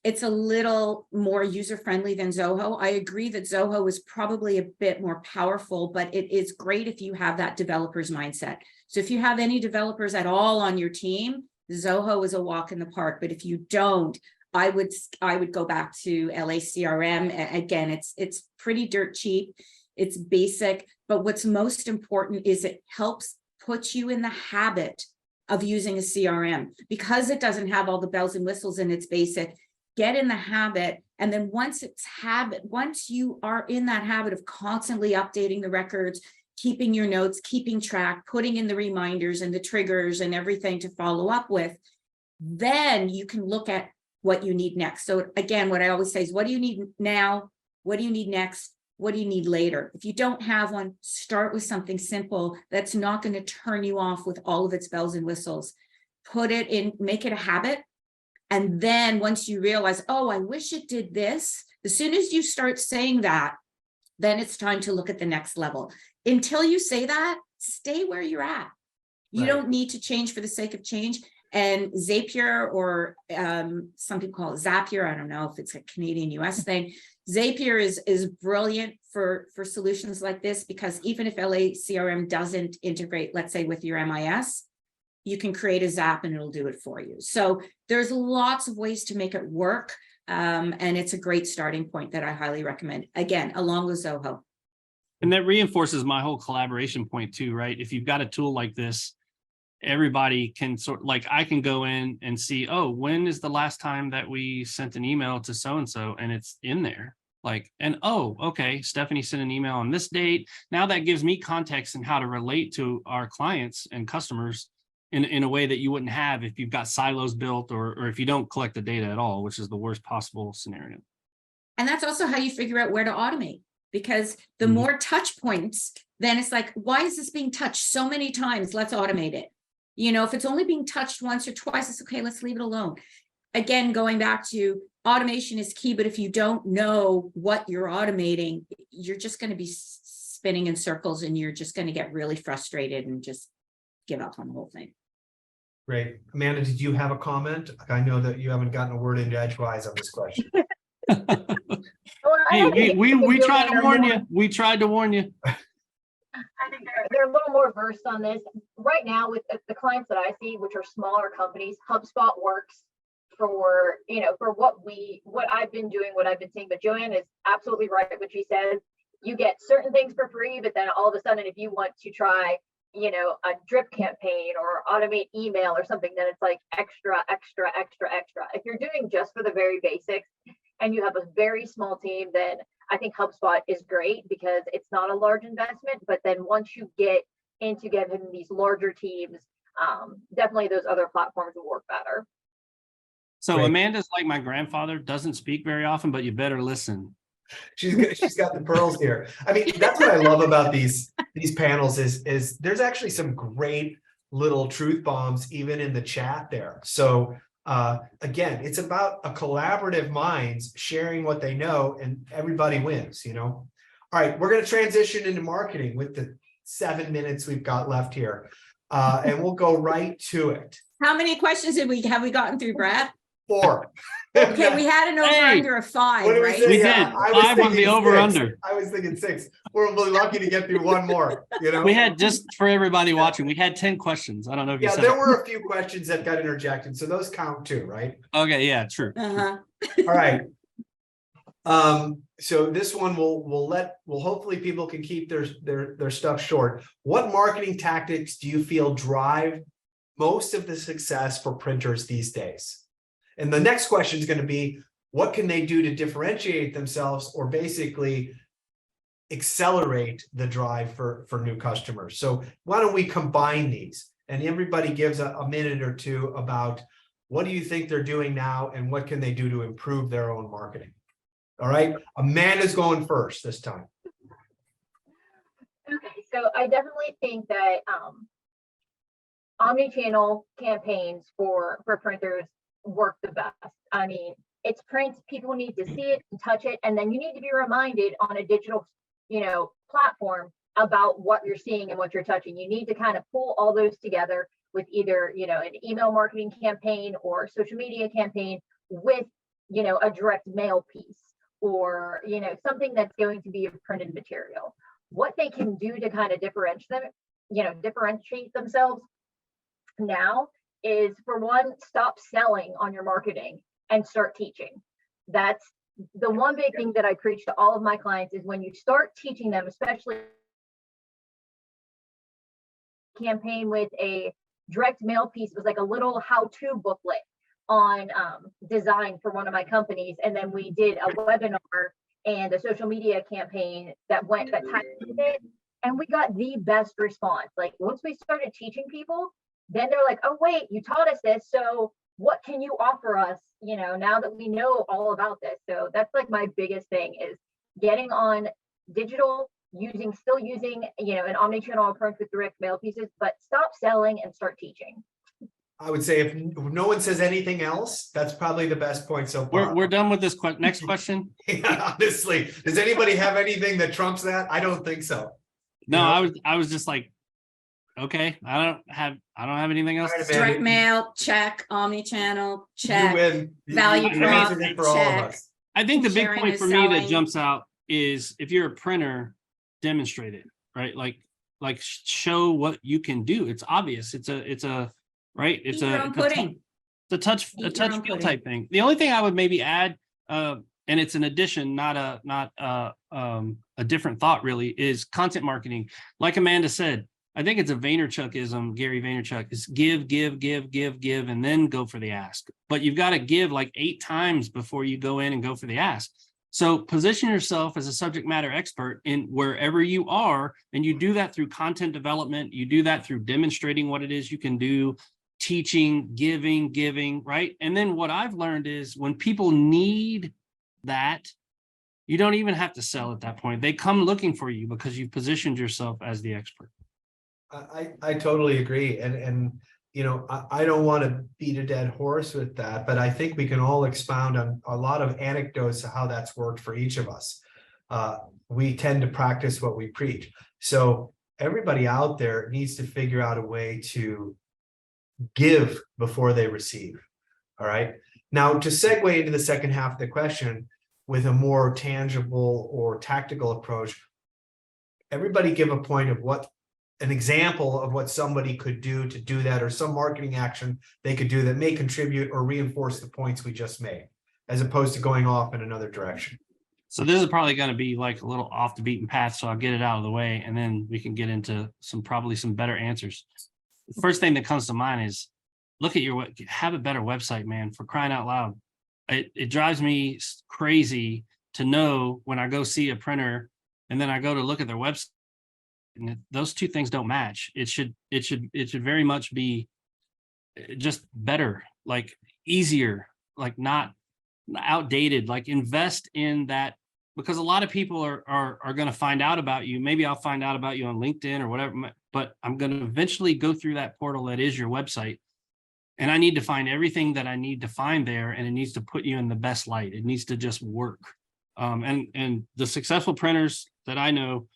It's a little more user-friendly than Zoho. I agree that Zoho is probably a bit more powerful, but it is great if you have that developer's mindset. So if you have any developers at all on your team, Zoho is a walk in the park. But if you don't, I would go back to LA CRM. Again, it's pretty dirt cheap. It's basic, but what's most important is it helps put you in the habit of using a CRM, because it doesn't have all the bells and whistles and it's basic. Get in the habit. And then once you are in that habit of constantly updating the records, keeping your notes, keeping track, putting in the reminders and the triggers and everything to follow up with, then you can look at what you need next. So again, what I always say is, what do you need now? What do you need next? What do you need later? If you don't have one, start with something simple that's not going to turn you off with all of its bells and whistles. Put it in, make it a habit. And then once you realize, oh, I wish it did this, as soon as you start saying that, then it's time to look at the next level. Until you say that, stay where you're at. You don't need to change for the sake of change. And Zapier, or some people call it Zapier, I don't know if it's a Canadian US thing. Zapier is brilliant for solutions like this, because even if LA CRM doesn't integrate, let's say with your MIS, you can create a Zap and it'll do it for you. So there's lots of ways to make it work. And it's a great starting point that I highly recommend, again, along with Zoho. And that reinforces my whole collaboration point too, right? If you've got a tool like this, everybody can I can go in and see, oh, when is the last time that we sent an email to so-and-so, and it's in there. Like, and oh, okay, Stephanie sent an email on this date. Now that gives me context and how to relate to our clients and customers in a way that you wouldn't have if you've got silos built or if you don't collect the data at all, which is the worst possible scenario. And that's also how you figure out where to automate, because the Mhm. more touch points, then it's like, why is this being touched so many times? Let's automate it. You know, if it's only being touched once or twice, it's okay, let's leave it alone. Again, going back to automation is key, but if you don't know what you're automating, you're just going to be spinning in circles and you're just going to get really frustrated and just give up on the whole thing. Great. Amanda, did you have a comment? I know that you haven't gotten a word into edgewise on this question. Well, I Hey, think we tried Joanne to are warn more- you. We tried to warn you. I think they're a little more versed on this right now with the clients that I see, which are smaller companies. HubSpot works for, you know, for what I've been doing, what I've been seeing. But Joanne is absolutely right what she says. You get certain things for free, but then all of a sudden, if you want to try, you know, a drip campaign or automate email or something, then it's like extra. If you're doing just for the very basics and you have a very small team, then I think HubSpot is great because it's not a large investment. But then once you get into getting these larger teams, definitely those other platforms will work better. So Great. Amanda's like my grandfather, doesn't speak very often, but you better listen. She's got the pearls here. I mean, that's what I love about these panels is there's actually some great little truth bombs even in the chat there. So again, it's about a collaborative minds sharing what they know and everybody wins, you know. All right, we're going to transition into marketing with the 7 minutes we've got left here. And we'll go right to it. How many questions have we gotten through, Brad? 4. Okay, we had an over Hey, under of 5, What did we right? say? We Yeah, did. I was 5 on the thinking over 6. under. I was thinking 6. We're really lucky to get through one more, you know. We had, just for everybody watching, we had 10 questions. I don't know if you Yeah, said there it. were a few questions that got interjected, so those count too, right? Okay, yeah, true. Uh-huh. All right. So this one we'll hopefully people can keep their stuff short. What marketing tactics do you feel drive most of the success for printers these days? And the next question is going to be, what can they do to differentiate themselves or basically accelerate the drive for new customers? So why don't we combine these and everybody gives a minute or two about what do you think they're doing now and what can they do to improve their own marketing? All right, Amanda's going first this time. Okay, so I definitely think that omni-channel campaigns for printers work the best. I mean, it's print, people need to see it and touch it, and then you need to be reminded on a digital, you know, platform about what you're seeing and what you're touching. You need to kind of pull all those together with either, you know, an email marketing campaign or social media campaign with, you know, a direct mail piece or, you know, something that's going to be a printed material. What they can do to kind of differentiate themselves now is, for one, stop selling on your marketing and start teaching. That's the one big thing that I preach to all of my clients is when you start teaching them, especially campaign with a direct mail piece, was like a little how-to booklet on design for one of my companies. And then we did a webinar and a social media campaign that tied into it. And we got the best response. Like once we started teaching people, then they're like, oh, wait, you taught us this. So what can you offer us, you know, now that we know all about this? So that's like my biggest thing is getting on digital, still using, you know, an omni-channel approach with direct mail pieces, but stop selling and start teaching. I would say if no one says anything else, that's probably the best point so far. We're done with this next question. Yeah, honestly, does anybody have anything that trumps that? I don't think so. No, You know? I was just like, okay, I don't have anything else. All right, to say. Amanda, Direct mail, check. Omni-channel, you check. win. You Value answered it for all of check. us. I think the big Sharing point is for me that selling. jumps out is if you're a printer, demonstrate it, right? Like show what you can do. It's obvious. It's a right. It's Eat your own pudding. It's a touch Eat your feel own pudding. type thing. The only thing I would maybe add, and it's an addition, not a different thought really, is content marketing. Like Amanda said, I think it's a Vaynerchukism, Gary Vaynerchuk, is give, and then go for the ask. But you've got to give like 8 times before you go in and go for the ask. So position yourself as a subject matter expert in wherever you are, and you do that through content development. You do that through demonstrating what it is you can do, teaching, giving, right? And then what I've learned is when people need that, you don't even have to sell at that point. They come looking for you because you've positioned yourself as the expert. I totally agree. And you know, I don't want to beat a dead horse with that, but I think we can all expound on a lot of anecdotes of how that's worked for each of us. We tend to practice what we preach. So everybody out there needs to figure out a way to give before they receive. All right. Now, to segue into the second half of the question with a more tangible or tactical approach, everybody give a point of an example of what somebody could do to do that, or some marketing action they could do that may contribute or reinforce the points we just made, as opposed to going off in another direction. So this is probably going to be like a little off the beaten path, so I'll get it out of the way, and then we can get into probably some better answers. The first thing that comes to mind is look at have a better website, man, for crying out loud. It drives me crazy to know when I go see a printer and then I go to look at their website, and those two things don't match. It should very much be just better, like easier, like not outdated. Like invest in that, because a lot of people are going to find out about you. Maybe I'll find out about you on LinkedIn or whatever, but I'm going to eventually go through that portal that is your website, and I need to find everything that I need to find there, and it needs to put you in the best light. It needs to just work. And the successful printers that I know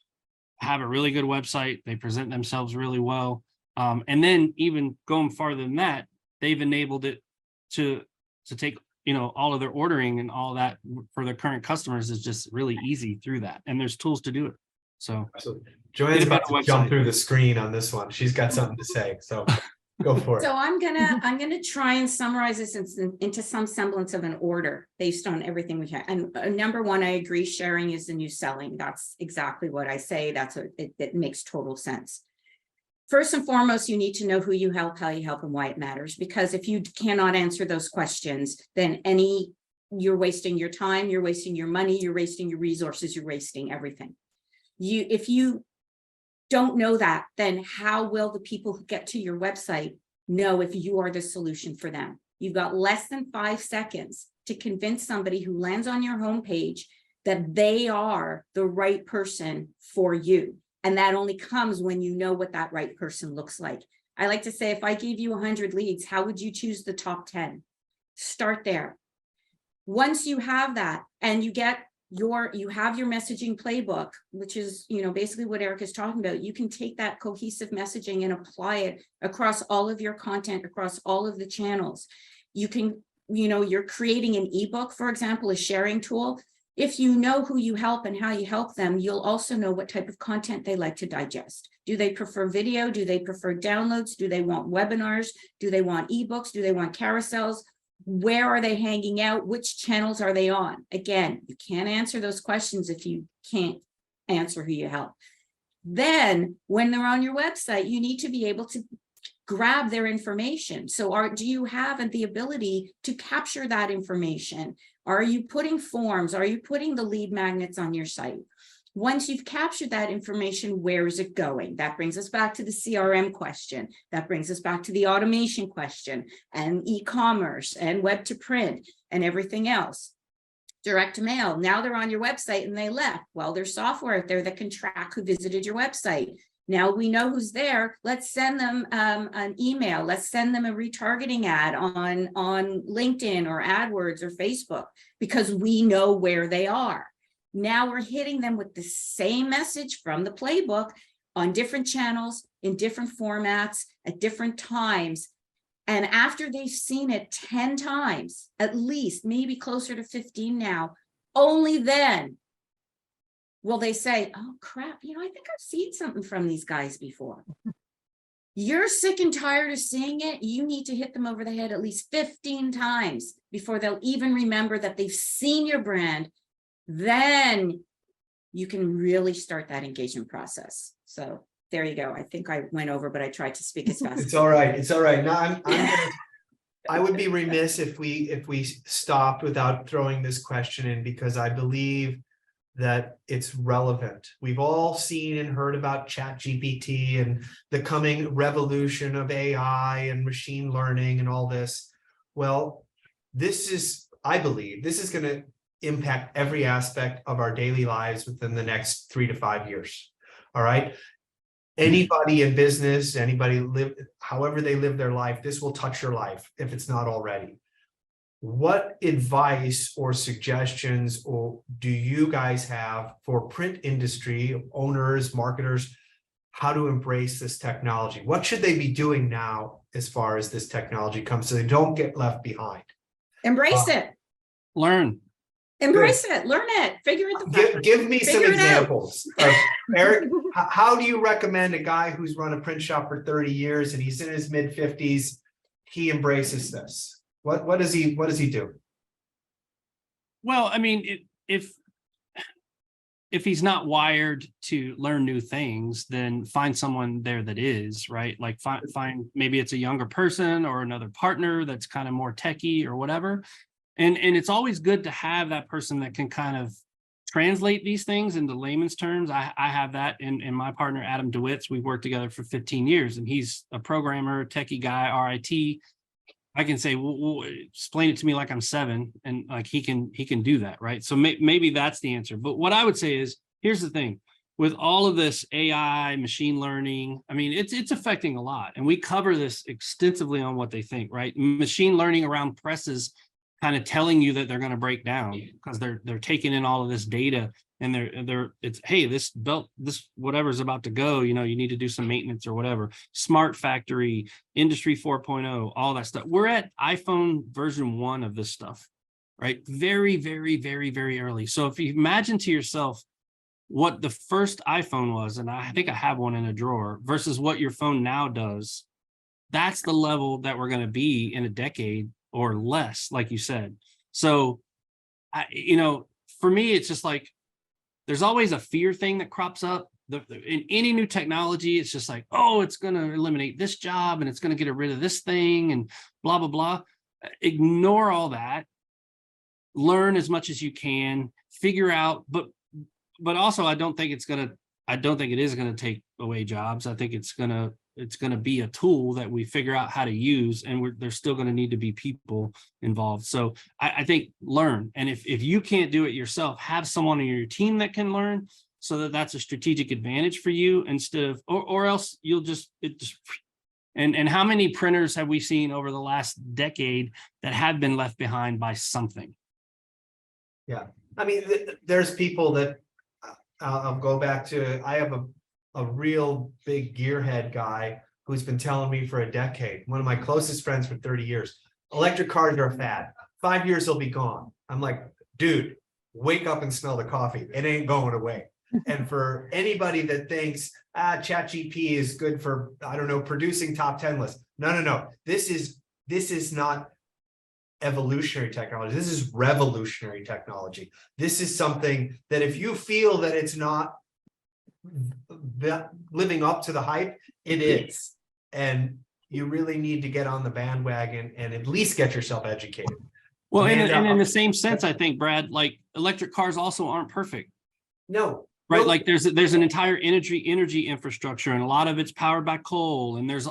have a really good website. They present themselves really well. And then even going farther than that, they've enabled it to take, all of their ordering and all that for their current customers is just really easy through that. And there's tools to do it. So absolutely. Joanne's about to jump through the screen on this one. She's got something to say. So go for it. So I'm gonna try and summarize this into some semblance of an order based on everything we have. And number one, I agree, sharing is the new selling. That's exactly what I say. It makes total sense. First and foremost, you need to know who you help, how you help, and why it matters. Because if you cannot answer those questions, then you're wasting your time, you're wasting your money, you're wasting your resources, you're wasting everything. If you don't know that, then how will the people who get to your website know if you are the solution for them? You've got less than 5 seconds to convince somebody who lands on your homepage that they are the right person for you. And that only comes when you know what that right person looks like. I like to say, if I gave you 100 leads, how would you choose the top 10? Start there. Once you have that and you have your messaging playbook, which is, basically what Eric is talking about, you can take that cohesive messaging and apply it across all of your content, across all of the channels. You can, you're creating an ebook, for example, a sharing tool. If you know who you help and how you help them, you'll also know what type of content they like to digest. Do they prefer video? Do they prefer downloads? Do they want webinars? Do they want ebooks? Do they want carousels? Where are they hanging out? Which channels are they on? Again, you can't answer those questions if you can't answer who you help. Then when they're on your website, you need to be able to grab their information. So do you have the ability to capture that information? Are you putting forms? Are you putting the lead magnets on your site? Once you've captured that information, where is it going? That brings us back to the CRM question. That brings us back to the automation question and e-commerce and web to print and everything else. Direct mail. Now they're on your website and they left. Well, there's software out there that can track who visited your website. Now we know who's there. Let's send them an email. Let's send them a retargeting ad on LinkedIn or AdWords or Facebook, because we know where they are. Now we're hitting them with the same message from the playbook on different channels, in different formats, at different times. And after they've seen it 10 times, at least, maybe closer to 15 now, only then will they say, oh crap, I think I've seen something from these guys before. You're sick and tired of seeing it. You need to hit them over the head at least 15 times before they'll even remember that they've seen your brand. Then you can really start that engagement process. So there you go. I think I went over, but I tried to speak as fast. It's all right. It's all right. Now I would be remiss if we stopped without throwing this question in, because I believe that it's relevant. We've all seen and heard about ChatGPT and the coming revolution of AI and machine learning and all this. Well, I believe this is going to impact every aspect of our daily lives within the next 3 to 5 years. All right. Anybody in business, anybody however they live their life, this will touch your life if it's not already. What advice or suggestions do you guys have for print industry owners, marketers, how to embrace this technology? What should they be doing now as far as this technology comes, so they don't get left behind? Embrace it. Learn. Embrace it. Learn it. Figure it. Give me some Figure it out. examples. Eric, how do you recommend a guy who's run a print shop for 30 years and he's in his mid-50s, he embraces this? What does he do? Well, I mean, if he's not wired to learn new things, then find someone there that is, right? Like find maybe it's a younger person or another partner that's kind of more techie or whatever. And it's always good to have that person that can kind of translate these things into layman's terms. I have that in my partner, Adam DeWitt's. We've worked together for 15 years and he's a programmer, techie guy, RIT. I can say, well, explain it to me like I'm 7, and like he can do that, right? So maybe that's the answer. But what I would say is, here's the thing: with all of this AI, machine learning, I mean, it's affecting a lot, and we cover this extensively on What They Think, right? Machine learning around presses, kind of telling you that they're going to break down because they're taking in all of this data, and it's, hey, this belt, this whatever's about to go, you need to do some maintenance or whatever. Smart factory, industry 4.0, all that stuff. We're at iPhone version 1 of this stuff, right? Very, very, very, very early. So if you imagine to yourself what the first iPhone was, and I think I have one in a drawer, versus what your phone now does, that's the level that we're going to be in a decade or less, like you said. So, for me, it's just like, there's always a fear thing that crops up. In any new technology, it's just like, oh, it's going to eliminate this job and it's going to get rid of this thing and blah, blah, blah. Ignore all that. Learn as much as you can, figure out, but also I don't think it is going to take away jobs. I think it's going to be a tool that we figure out how to use, and there's still going to need to be people involved. So I think learn. And if you can't do it yourself, have someone on your team that can learn, so that's a strategic advantage for you, instead of, or else you'll and how many printers have we seen over the last decade that have been left behind by something? Yeah. I mean, there's people that I'll go back to. I have a real big gearhead guy who's been telling me for a decade, one of my closest friends for 30 years, electric cars are a fad. 5 years they'll be gone. I'm like, dude, wake up and smell the coffee. It ain't going away. And for anybody that thinks, ChatGPT is good for, I don't know, producing top 10 lists. No. This is not evolutionary technology. This is revolutionary technology. This is something that if you feel that it's not living up to the hype, it is. And you really need to get on the bandwagon and at least get yourself educated. Well, and in the same sense, I think, Brad, like electric cars also aren't perfect. No. Right, no. like there's an entire energy infrastructure, and a lot of it's powered by coal, and there's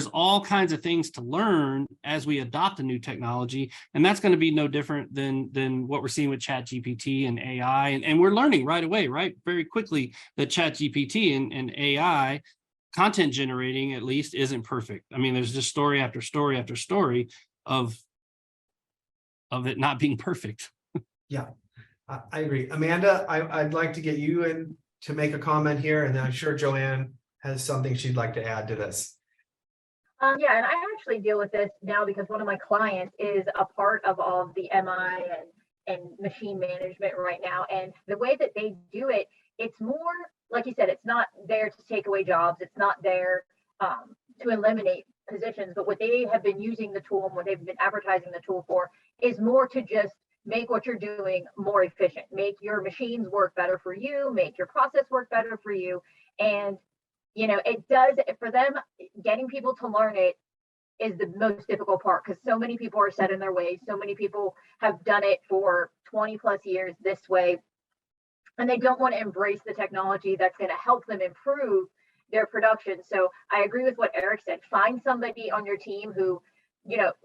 all kinds of things to learn as we adopt a new technology, and that's going to be no different than what we're seeing with ChatGPT and AI, and we're learning right away, right, very quickly, that ChatGPT and AI content generating, at least, isn't perfect. I mean, there's just story after story after story of it not being perfect. Yeah. I agree. Amanda, I'd like to get you in to make a comment here, and then I'm sure Joanne has something she'd like to add to this. Yeah, and I actually deal with this now because one of my clients is a part of all of the MI and machine management right now. And the way that they do it, it's more, like you said, it's not there to take away jobs. It's not there to eliminate positions. But what they have been using the tool and what they've been advertising the tool for is more to just make what you're doing more efficient, make your machines work better for you, make your process work better for you. And, it does, for them, getting people to learn it is the most difficult part, because so many people are set in their ways. So many people have done it for 20 plus years this way, and they don't want to embrace the technology that's going to help them improve their production. So I agree with what Eric said. Find somebody on your team who,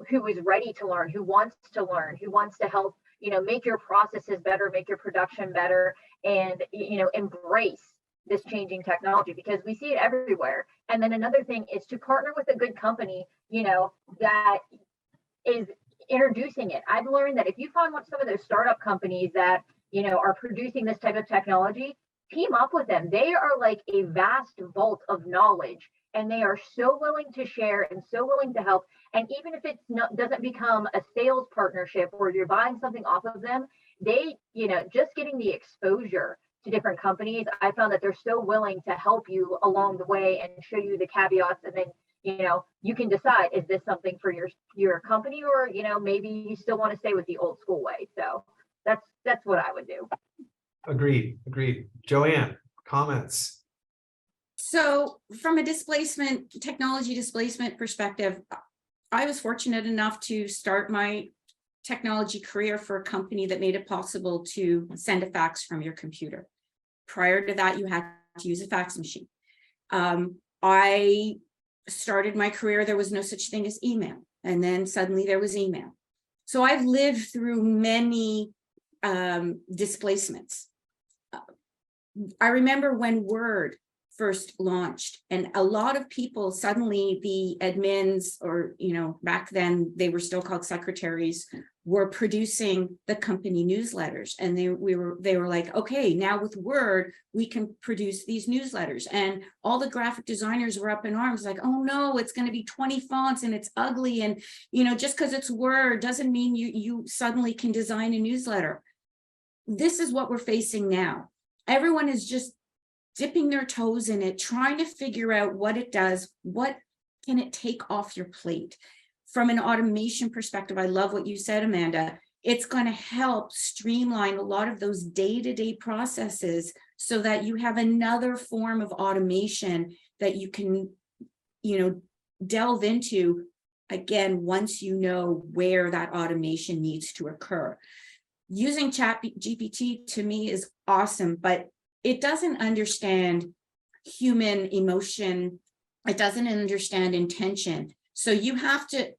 who is ready to learn, who wants to learn, who wants to help, make your processes better, make your production better, and, embrace this changing technology, because we see it everywhere. And then another thing is to partner with a good company, that is introducing it. I've learned that if you find some of those startup companies that, are producing this type of technology, team up with them. They are like a vast vault of knowledge, and they are so willing to share and so willing to help. And even if doesn't become a sales partnership where you're buying something off of them, they, just getting the exposure to different companies, I found that they're so willing to help you along the way and show you the caveats. And then, you can decide, is this something for your company, or, maybe you still want to stay with the old school way. So that's what I would do. Agreed. Joanne, comments? So from a technology displacement perspective, I was fortunate enough to start my technology career for a company that made it possible to send a fax from your computer. Prior to that, you had to use a fax machine. I started my career, there was no such thing as email. And then suddenly there was email. So I've lived through many displacements. I remember when Word first launched, and a lot of people, suddenly the admins, or, back then they were still called secretaries, were producing the company newsletters. And they were like, okay, now with Word, we can produce these newsletters. And all the graphic designers were up in arms, like, oh no, it's going to be 20 fonts and it's ugly. And, just because it's Word doesn't mean you suddenly can design a newsletter. This is what we're facing now. Everyone is just dipping their toes in it, trying to figure out what it does, what can it take off your plate. From an automation perspective, I love what you said, Amanda. It's going to help streamline a lot of those day-to-day processes so that you have another form of automation that you can, delve into, again, once you know where that automation needs to occur. Using ChatGPT to me is awesome, but it doesn't understand human emotion. It doesn't understand intention. So you have to,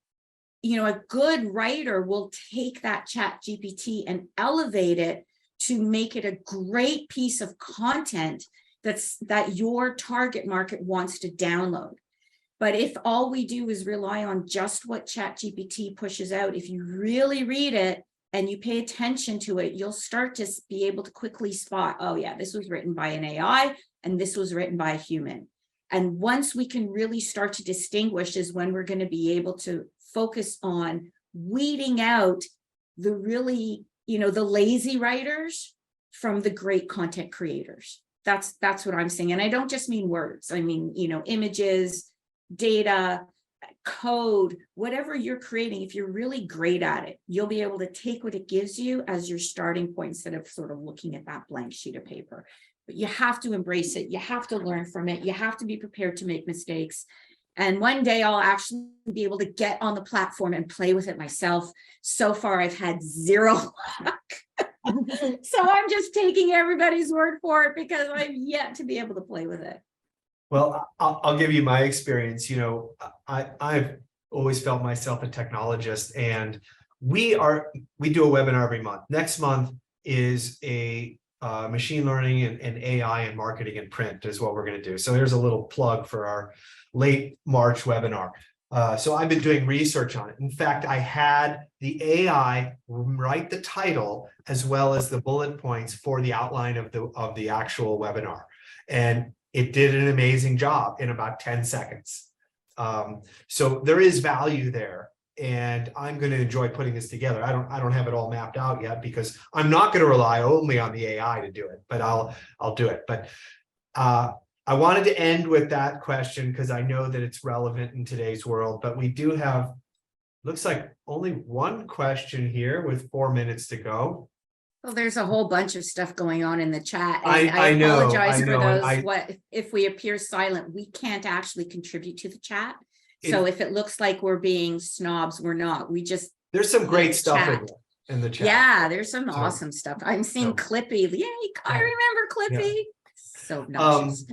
a good writer will take that ChatGPT and elevate it to make it a great piece of content that your target market wants to download. But if all we do is rely on just what ChatGPT pushes out, if you really read it and you pay attention to it, you'll start to be able to quickly spot, oh yeah, this was written by an AI and this was written by a human. And once we can really start to distinguish is when we're going to be able to focus on weeding out the really, the lazy writers from the great content creators. That's what I'm saying. And I don't just mean words. I mean, images, data, code, whatever you're creating. If you're really great at it, you'll be able to take what it gives you as your starting point instead of sort of looking at that blank sheet of paper. But you have to embrace it. You have to learn from it. You have to be prepared to make mistakes. And one day I'll actually be able to get on the platform and play with it myself. So far, I've had zero luck. So I'm just taking everybody's word for it because I've yet to be able to play with it. Well, I'll give you my experience. I've always felt myself a technologist, and we do a webinar every month. Next month is a machine learning and AI and marketing and print is what we're going to do. So there's a little plug for our late March webinar. So I've been doing research on it. In fact, I had the AI write the title as well as the bullet points for the outline of the actual webinar. And it did an amazing job in about 10 seconds. So there is value there, and I'm going to enjoy putting this together. I don't have it all mapped out yet because I'm not going to rely only on the AI to do it, but I'll do it. But I wanted to end with that question because I know that it's relevant in today's world, but we do have, looks like only one question here with 4 minutes to go. Well, there's a whole bunch of stuff going on in the chat. And I apologize for and those. If we appear silent, we can't actually contribute to the chat. So if it looks like we're being snobs, we're not. We just, There's some great Yeah, stuff chat. in the chat. yeah, there's some So- awesome stuff. I'm seeing so- Clippy. Yay, I Yeah. remember Yeah. Clippy. So obnoxious.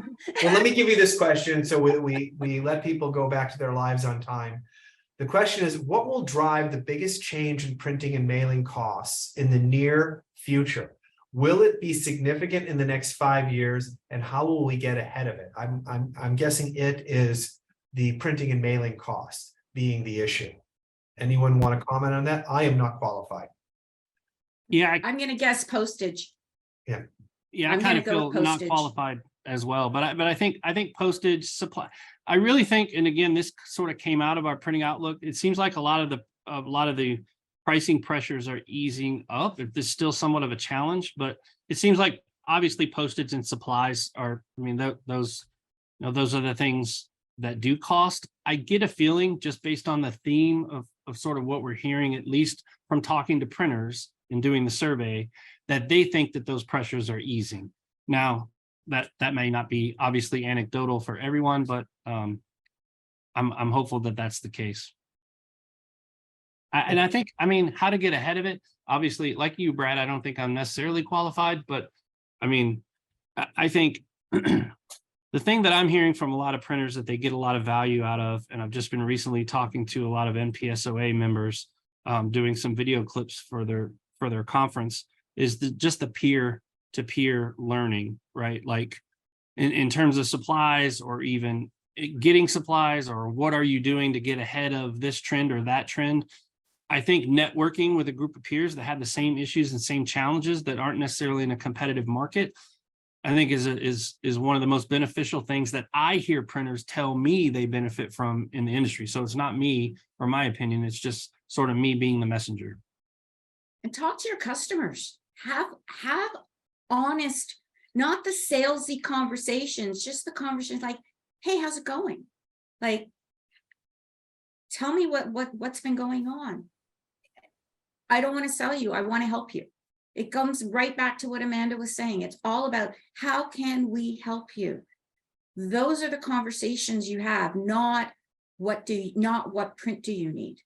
Well, let me give you this question, so we let people go back to their lives on time. The question is, what will drive the biggest change in printing and mailing costs in the near future? Will it be significant in the next 5 years, and how will we get ahead of it? I'm guessing it is the printing and mailing cost being the issue. Anyone want to comment on that? I am not qualified. Yeah, I'm gonna guess postage. I I'm kind gonna of go feel with not postage. qualified as well, but I think postage supply. I really think, and again, this sort of came out of our printing outlook. It seems like a lot of the pricing pressures are easing up. There's still somewhat of a challenge, but it seems like obviously postage and supplies are. I mean, those are the things that do cost. I get a feeling just based on the theme of sort of what we're hearing, at least from talking to printers and doing the survey, that they think that those pressures are easing. Now, that may not be obviously anecdotal for everyone, but I'm hopeful that that's the case. And I think, I mean, how to get ahead of it, obviously, like you, Brad, I don't think I'm necessarily qualified, but I mean, I think the thing that I'm hearing from a lot of printers that they get a lot of value out of, and I've just been recently talking to a lot of NPSOA members, doing some video clips for their conference, is just the peer-to-peer learning, right? Like in terms of supplies, or even getting supplies, or what are you doing to get ahead of this trend or that trend. I think networking with a group of peers that have the same issues and same challenges that aren't necessarily in a competitive market, I think is one of the most beneficial things that I hear printers tell me they benefit from in the industry. So it's not me or my opinion, it's just sort of me being the messenger. And talk to your customers. Have honest, not the salesy conversations, just the conversations like, hey, how's it going? Like, tell me what's been going on. I don't want to sell you. I want to help you. It comes right back to what Amanda was saying. It's all about how can we help you? Those are the conversations you have, not what print do you need?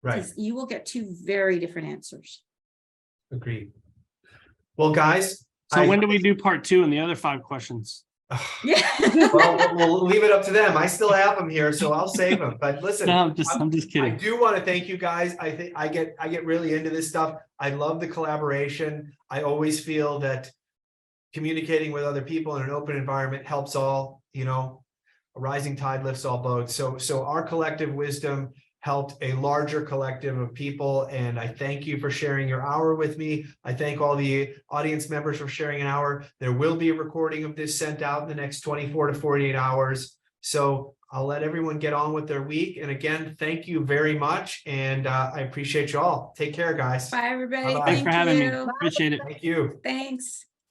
Right, Because you will get two very different answers. agreed. Well, guys. So when do we do part 2 and the other 5 questions? Yeah. Well, we'll leave it up to them. I still have them here, so I'll save them. But listen, No, I'm just I kidding. do want to thank you guys. I think I get really into this stuff. I love the collaboration. I always feel that communicating with other people in an open environment helps all, a rising tide lifts all boats. So our collective wisdom helped a larger collective of people. And I thank you for sharing your hour with me. I thank all the audience members for sharing an hour. There will be a recording of this sent out in the next 24 to 48 hours. So I'll let everyone get on with their week. And again, thank you very much. And I appreciate you all. Take care, guys. Bye, everybody. Bye-bye. Thanks for having me. you. Appreciate it. Thank you. Thanks.